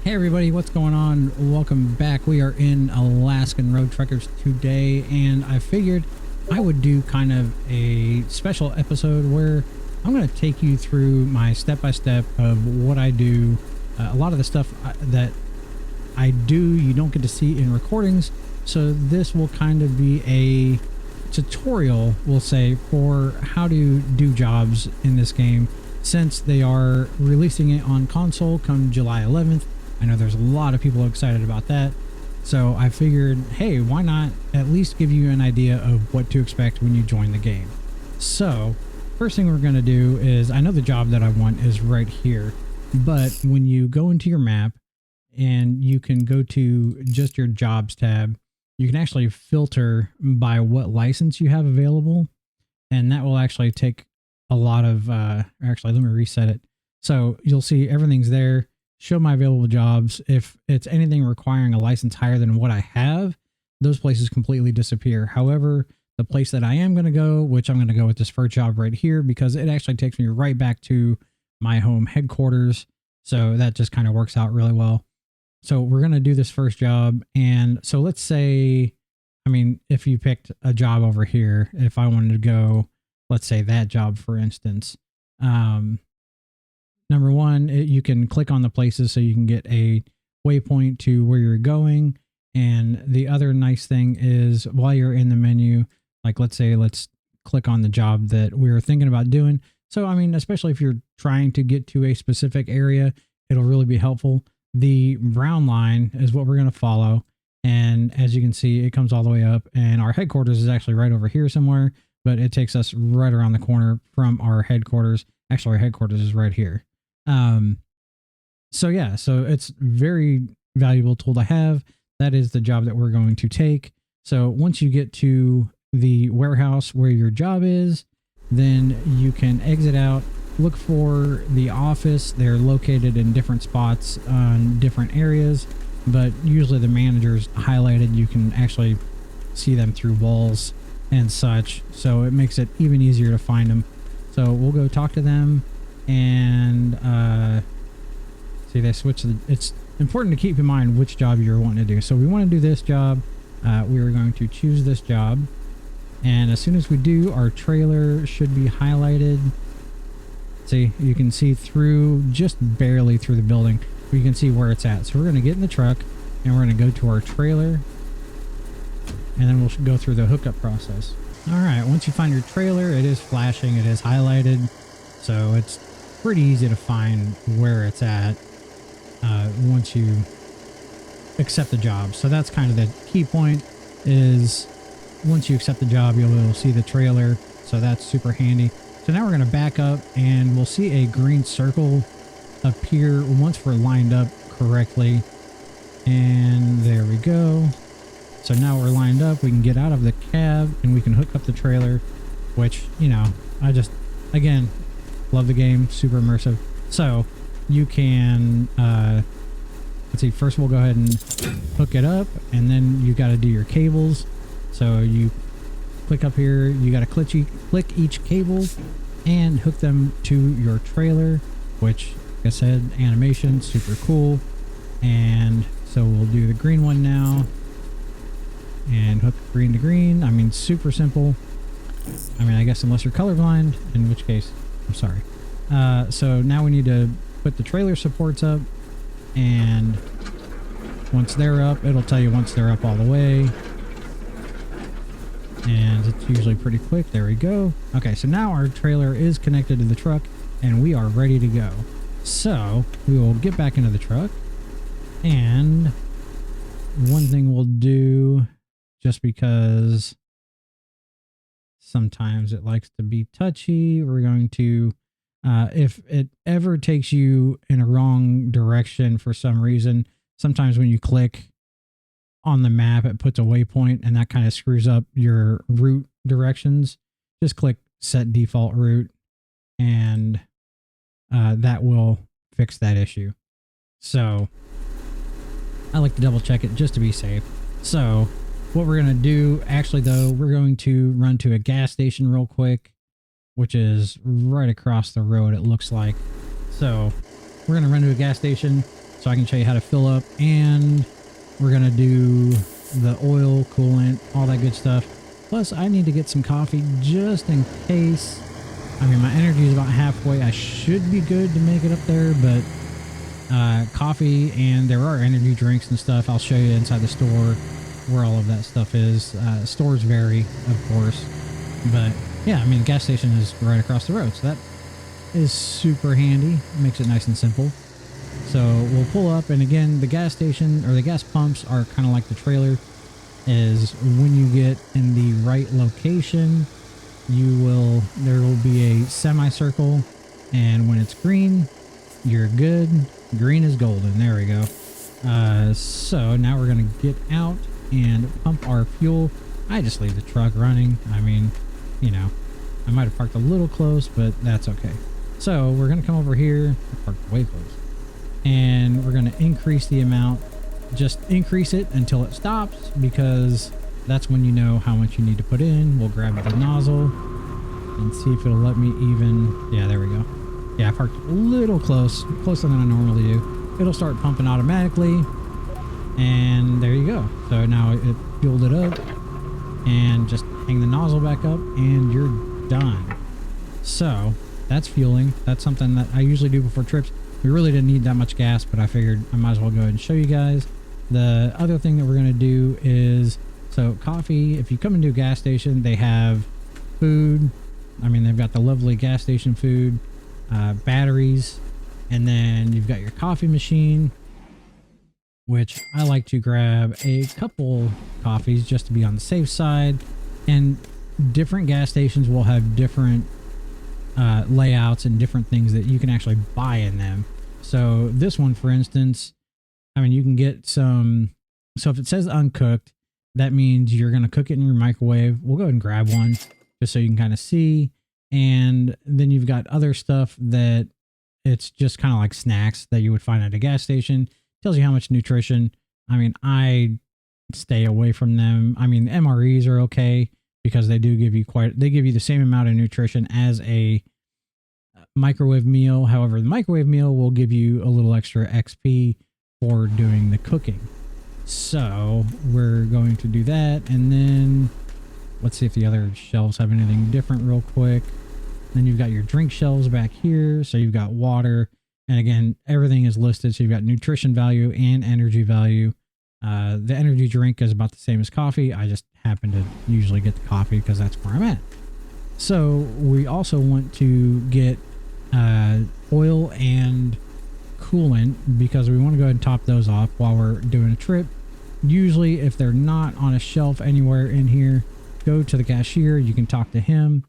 Hey everybody, what's going on? Welcome back. We are in Alaskan Road Truckers today, and I figured I would do kind of a special episode where I'm going to take you through my step-by-step of what I do. A lot of the stuff that I do you don't get to see in recordings, so this will kind of be a tutorial, we'll say, for how to do jobs in this game, since they are releasing it on console come July 11th. I know there's a lot of people excited about that, so I figured, hey, why not at least give you an idea of what to expect when you join the game. So first thing we're going to do is, I know the job that I want is right here, but when you go into your map and you can go to just your jobs tab, you can actually filter by what license you have available, and that will actually take a lot of actually, let me reset it. So you'll see everything's there. Show my available jobs. If it's anything requiring a license higher than what I have, those places completely disappear. However, the place that I am going to go, which I'm going to go with this first job right here, because it actually takes me right back to my home headquarters. So that just kind of works out really well. So we're going to do this first job. And so let's say, I mean, if you picked a job over here, if I wanted to go, let's say that job, for instance, number one, you can click on the places so you can get a waypoint to where you're going. And the other nice thing is, while you're in the menu, like let's say, let's click on the job that we were thinking about doing. So, I mean, especially if you're trying to get to a specific area, it'll really be helpful. The brown line is what we're going to follow. And as you can see, it comes all the way up, and our headquarters is actually right over here somewhere, but it takes us right around the corner from our headquarters. Actually, our headquarters is right here. So yeah, so it's very valuable tool to have. That is the job that we're going to take. So once you get to the warehouse where your job is, then you can exit out, look for the office. They're located in different spots on different areas, but usually the manager's highlighted. You can actually see them through walls and such, so it makes it even easier to find them. So we'll go talk to them. And see, they switch. It's important to keep in mind which job you're wanting to do. So we want to do this job. We are going to choose this job, and as soon as we do, our trailer should be highlighted. See, you can see through, just barely through the building, but you can see where it's at. So we're going to get in the truck, and we're going to go to our trailer, and then we'll go through the hookup process. All right, once you find your trailer, it is flashing, it is highlighted, so it's pretty easy to find where it's at once you accept the job. So that's kind of the key point, is once you accept the job, you'll be able to see the trailer. So that's super handy. So now we're going to back up, and we'll see a green circle appear once we're lined up correctly. And there we go. So now we're lined up. We can get out of the cab and we can hook up the trailer, which, you know, I just, again, love the game, super immersive. So you can, let's see, first we'll go ahead and hook it up, and then you got to do your cables. So you click up here, you got to click each cable and hook them to your trailer, which, like I said, animation, super cool. And so we'll do the green one now and hook green to green. I mean, super simple. I mean, I guess unless you're colorblind, in which case, I'm sorry. So now we need to put the trailer supports up, and once they're up, it'll tell you once they're up all the way, and it's usually pretty quick. There we go. Okay, so now our trailer is connected to the truck, and we are ready to go. So we will get back into the truck, and one thing we'll do, just because sometimes it likes to be touchy, we're going to, if it ever takes you in a wrong direction for some reason, sometimes when you click on the map, it puts a waypoint, and that kind of screws up your route directions. Just click set default route, and that will fix that issue. So I like to double check it just to be safe. So what we're going to do, actually though, we're going to run to a gas station real quick, which is right across the road, it looks like. So we're going to run to a gas station, so I can show you how to fill up, and we're going to do the oil, coolant, all that good stuff. Plus, I need to get some coffee just in case. I mean, my energy is about halfway. I should be good to make it up there, but coffee, and there are energy drinks and stuff. I'll show you inside the store where all of that stuff is. Stores vary, of course, but yeah, I mean, the gas station is right across the road, so that is super handy. Makes it nice and simple. So we'll pull up, and again, the gas station or the gas pumps are kind of like the trailer. Is when you get in the right location, there will be a semicircle, and when it's green, you're good. Green is golden. There we go. So now we're gonna get out and pump our fuel. I just leave the truck running. I mean, you know, I might have parked a little close, but that's okay. So we're gonna come over here. I parked way close, and we're gonna increase the amount. Just increase it until it stops, because that's when you know how much you need to put in. We'll grab the nozzle and see if it'll let me even. Yeah, there we go. Yeah, I parked a little closer than I normally do. It'll start pumping automatically, and there you go. So now it fueled it up, and just hang the nozzle back up and you're done. So that's fueling. That's something that I usually do before trips. We really didn't need that much gas, but I figured I might as well go ahead and show you guys. The other thing that we're going to do is, so coffee, if you come into a gas station, they have food. I mean, they've got the lovely gas station food, batteries, and then you've got your coffee machine, which I like to grab a couple coffees just to be on the safe side. And different gas stations will have different layouts and different things that you can actually buy in them. So this one, for instance, I mean, you can get some. So if it says uncooked, that means you're going to cook it in your microwave. We'll go ahead and grab one just so you can kind of see. And then you've got other stuff that it's just kind of like snacks that you would find at a gas station. Tells you how much nutrition. I mean, I stay away from them. I mean, MREs are okay because they do give you they give you the same amount of nutrition as a microwave meal. However, the microwave meal will give you a little extra XP for doing the cooking. So we're going to do that, and then let's see if the other shelves have anything different real quick. Then you've got your drink shelves back here. So you've got water, and again, everything is listed. So you've got nutrition value and energy value. The energy drink is about the same as coffee. I just happen to usually get the coffee because that's where I'm at. So we also want to get oil and coolant because we want to go ahead and top those off while we're doing a trip. Usually if they're not on a shelf anywhere in here, go to the cashier. You can talk to him,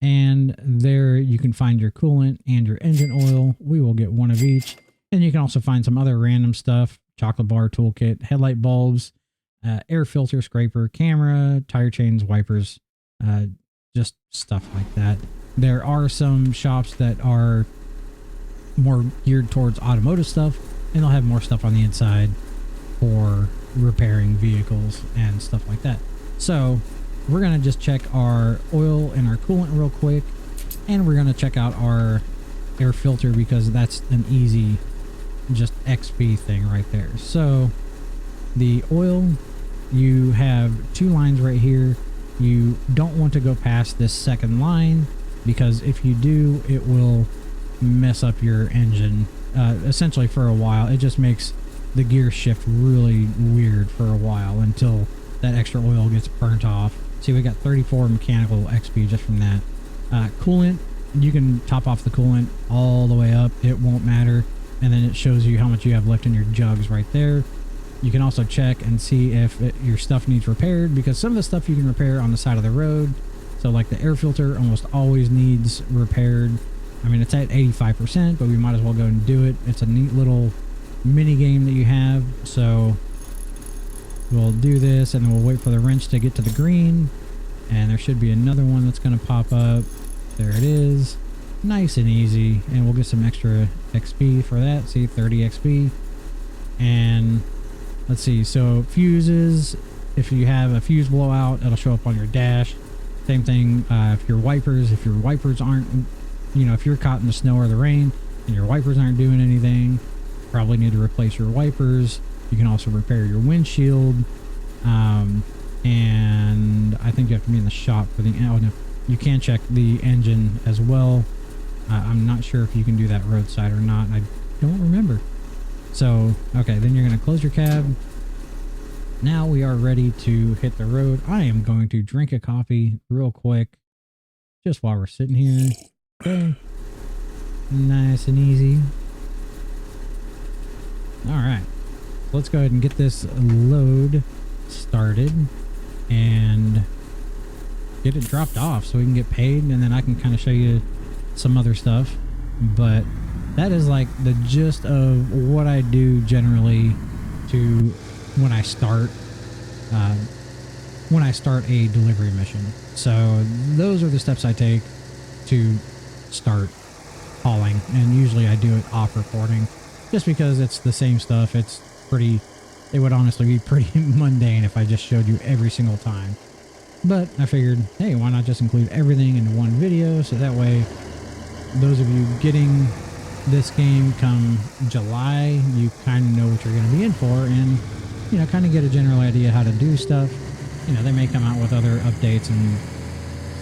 and there you can find your coolant and your engine oil. We will get one of each, and you can also find some other random stuff: chocolate bar, toolkit, headlight bulbs, air filter, scraper, camera, tire chains, wipers, just stuff like that. There are some shops that are more geared towards automotive stuff, and they'll have more stuff on the inside for repairing vehicles and stuff like that. So we're going to just check our oil and our coolant real quick, and we're going to check out our air filter because that's an easy just XP thing right there. So the oil, you have two lines right here. You don't want to go past this second line because if you do, it will mess up your engine essentially for a while. It just makes the gear shift really weird for a while until that extra oil gets burnt off. See, we got 34 mechanical XP just from that. Coolant, you can top off the coolant all the way up. It won't matter. And then it shows you how much you have left in your jugs right there. You can also check and see if your stuff needs repaired, because some of the stuff you can repair on the side of the road. So like the air filter almost always needs repaired. I mean, it's at 85%, but we might as well go and do it. It's a neat little mini game that you have. So we'll do this, and then we'll wait for the wrench to get to the green, and there should be another one that's going to pop up. There it is. Nice and easy, and we'll get some extra XP for that. See, 30 XP. And let's see, so fuses, if you have a fuse blowout, it'll show up on your dash. Same thing if your wipers aren't, you know, if you're caught in the snow or the rain and your wipers aren't doing anything, probably need to replace your wipers. You can also repair your windshield. And I think you have to be in the shop for the, oh no, you can check the engine as well. I'm not sure if you can do that roadside or not. I don't remember. So, okay, then you're going to close your cab. Now we are ready to hit the road. I am going to drink a coffee real quick, just while we're sitting here. Okay. Nice and easy. All right. Let's go ahead and get this load started and get it dropped off so we can get paid, and then I can kind of show you some other stuff. But that is like the gist of what I do generally to when I start a delivery mission. So those are the steps I take to start hauling, and usually I do it off recording just because it's the same stuff. It would honestly be pretty mundane if I just showed you every single time. But I figured, hey, why not just include everything into one video, so that way those of you getting this game come July, you kind of know what you're going to be in for, and, you know, kind of get a general idea how to do stuff. You know, they may come out with other updates and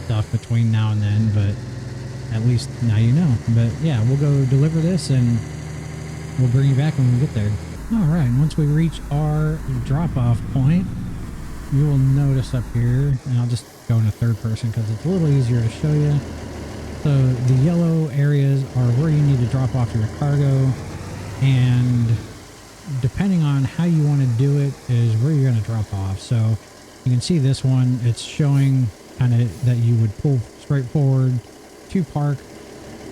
stuff between now and then, but at least now you know. But yeah, we'll go deliver this and we'll bring you back when we get there. All right, once we reach our drop-off point, you will notice up here, and I'll just go into third person because it's a little easier to show you. So the yellow areas are where you need to drop off your cargo, and depending on how you want to do it is where you're going to drop off. So you can see this one, it's showing kind of that you would pull straight forward to park.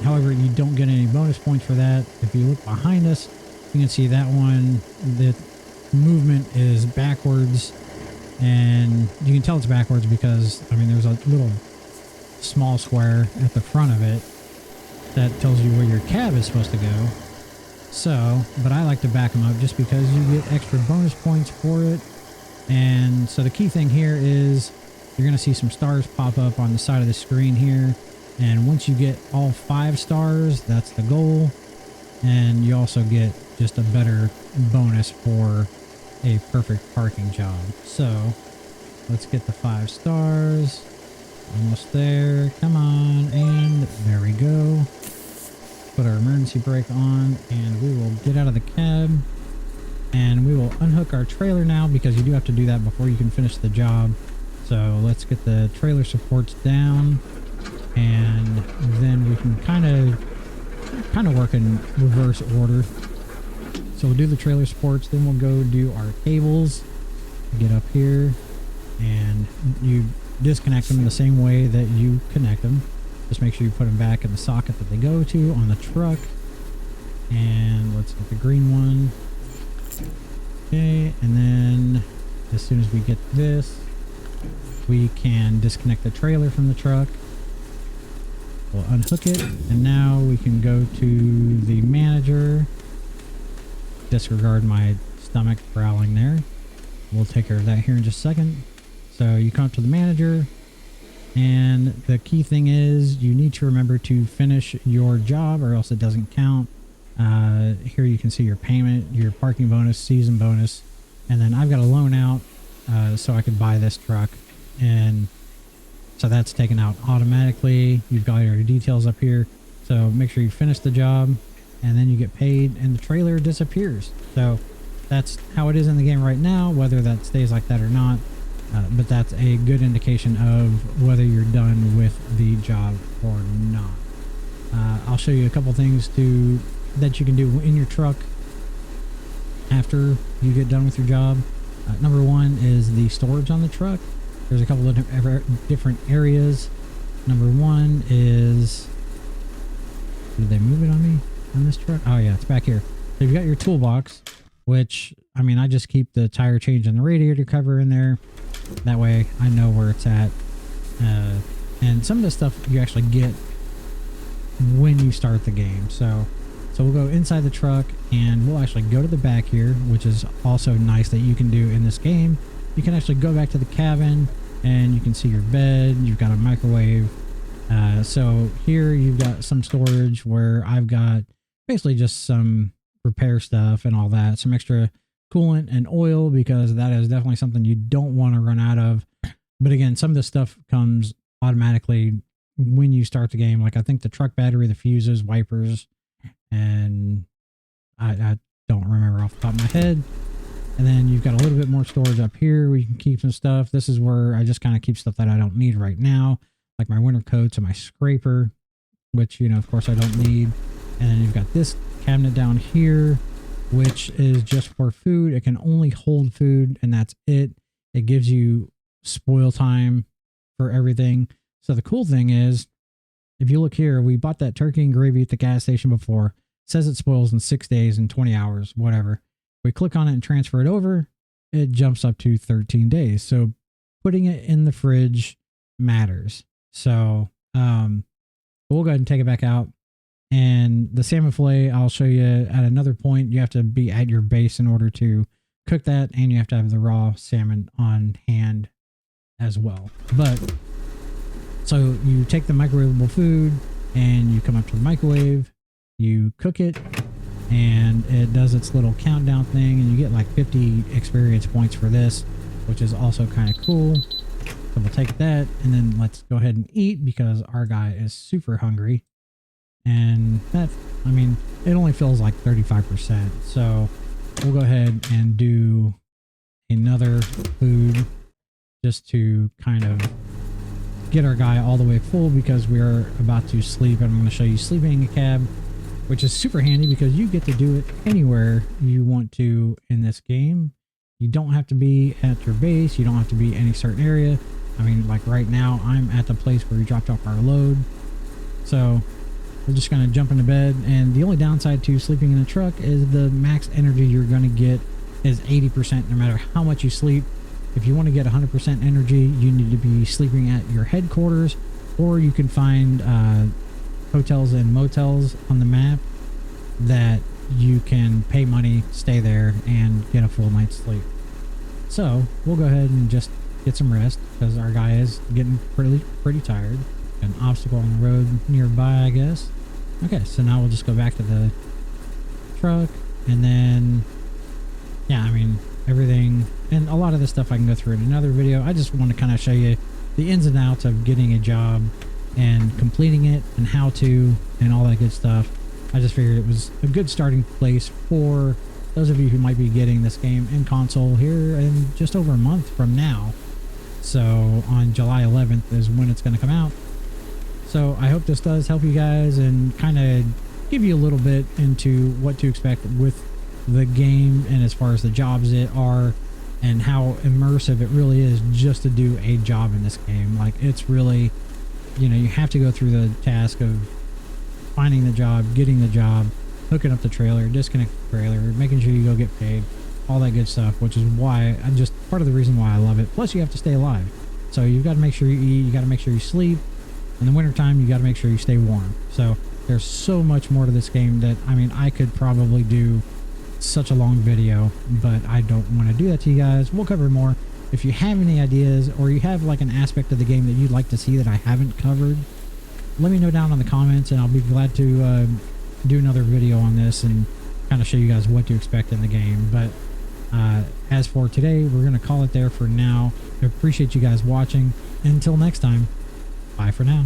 However, you don't get any bonus points for that. If you look behind us, you can see that one, the movement is backwards, and you can tell it's backwards because, I mean, there's a little small square at the front of it that tells you where your cab is supposed to go. So, but I like to back them up just because you get extra bonus points for it. And so the key thing here is you're going to see some stars pop up on the side of the screen here. And once you get all 5 stars, that's the goal. And you also get just a better bonus for a perfect parking job. So let's get the 5 stars. Almost there. Come on. And there we go. Put our emergency brake on, and we will get out of the cab, and we will unhook our trailer now because you do have to do that before you can finish the job. So let's get the trailer supports down, and then we can kind of work in reverse order. So we'll do the trailer supports, then we'll go do our cables. Get up here, and you disconnect them the same way that you connect them. Just make sure you put them back in the socket that they go to on the truck. And let's get the green one. Okay, and then as soon as we get this, we can disconnect the trailer from the truck. We'll unhook it, and now we can go to the manager. Disregard my stomach growling there. We'll take care of that here in just a second. So you come up to the manager, and the key thing is you need to remember to finish your job or else it doesn't count. Here you can see your payment, your parking bonus, season bonus, and then I've got a loan out so I could buy this truck, and so that's taken out automatically. You've got your details up here, so make sure you finish the job, and then you get paid and the trailer disappears. So that's how it is in the game right now, whether that stays like that or not. But that's a good indication of whether you're done with the job or not. I'll show you a couple things that you can do in your truck after you get done with your job. Number one is the storage on the truck. There's a couple of different areas. Number one is, did they move it on me on this truck? Oh yeah, it's back here. So you've got your toolbox, which, I mean, I just keep the tire change and the radiator cover in there. That way I know where it's at. And some of the stuff you actually get when you start the game. So we'll go inside the truck, and we'll actually go to the back here, which is also nice that you can do in this game. You can actually go back to the cabin, and you can see your bed. You've got a microwave. So here you've got some storage where I've got basically just some repair stuff and all that. Some extra coolant and oil, because that is definitely something you don't want to run out of. But again, some of this stuff comes automatically when you start the game. Like I think the truck battery, the fuses, wipers, and I don't remember off the top of my head. And then you've got a little bit more storage up here where you can keep some stuff. This is where I just kind of keep stuff that I don't need right now, like my winter coats and my scraper, which, you know, of course I don't need. And then you've got this cabinet down here, which is just for food. It can only hold food, and that's it. It gives you spoil time for everything. So the cool thing is, if you look here, we bought that turkey and gravy at the gas station before. It says it spoils in 6 days and 20 hours, whatever. We click on it and transfer it over, it jumps up to 13 days. So putting it in the fridge matters. So we'll go ahead and take it back out. And the salmon fillet, I'll show you at another point. You have to be at your base in order to cook that, and you have to have the raw salmon on hand as well. But so you take the microwavable food and you come up to the microwave, you cook it, and it does its little countdown thing, and you get like 50 experience points for this, which is also kind of cool. So we'll take that, and then let's go ahead and eat, because our guy is super hungry. And that, I mean, it only fills like 35%. So we'll go ahead and do another food just to kind of get our guy all the way full, because we're about to sleep. And I'm going to show you sleeping in a cab, which is super handy because you get to do it anywhere you want to in this game. You don't have to be at your base. You don't have to be any certain area. I mean, like right now, I'm at the place where we dropped off our load. So we're just going to jump into bed. And the only downside to sleeping in a truck is the max energy you're going to get is 80% no matter how much you sleep. If you want to get 100% energy, you need to be sleeping at your headquarters, or you can find hotels and motels on the map that you can pay money, stay there, and get a full night's sleep. So we'll go ahead and just get some rest, because our guy is getting pretty tired. An obstacle on the road nearby, I guess. Okay, so now we'll just go back to the truck, and then yeah, I mean, everything, and a lot of this stuff I can go through in another video. I just want to kind of show you the ins and outs of getting a job and completing it, and how to, and all that good stuff. I just figured it was a good starting place for those of you who might be getting this game in console here in just over a month from now. So on July 11th is when it's going to come out. So I hope this does help you guys and kind of give you a little bit into what to expect with the game, and as far as the jobs are, and how immersive it really is just to do a job in this game. Like, it's really, you know, you have to go through the task of finding the job, getting the job, hooking up the trailer, disconnecting the trailer, making sure you go get paid, all that good stuff, which is why part of the reason why I love it. Plus you have to stay alive. So you've got to make sure you eat, you got to make sure you sleep. In the wintertime, you got to make sure you stay warm. So there's so much more to this game that, I mean, I could probably do such a long video, but I don't want to do that to you guys. We'll cover more. If you have any ideas, or you have like an aspect of the game that you'd like to see that I haven't covered, let me know down in the comments, and I'll be glad to do another video on this and kind of show you guys what to expect in the game. But as for today, we're going to call it there for now. I appreciate you guys watching. Until next time, bye for now.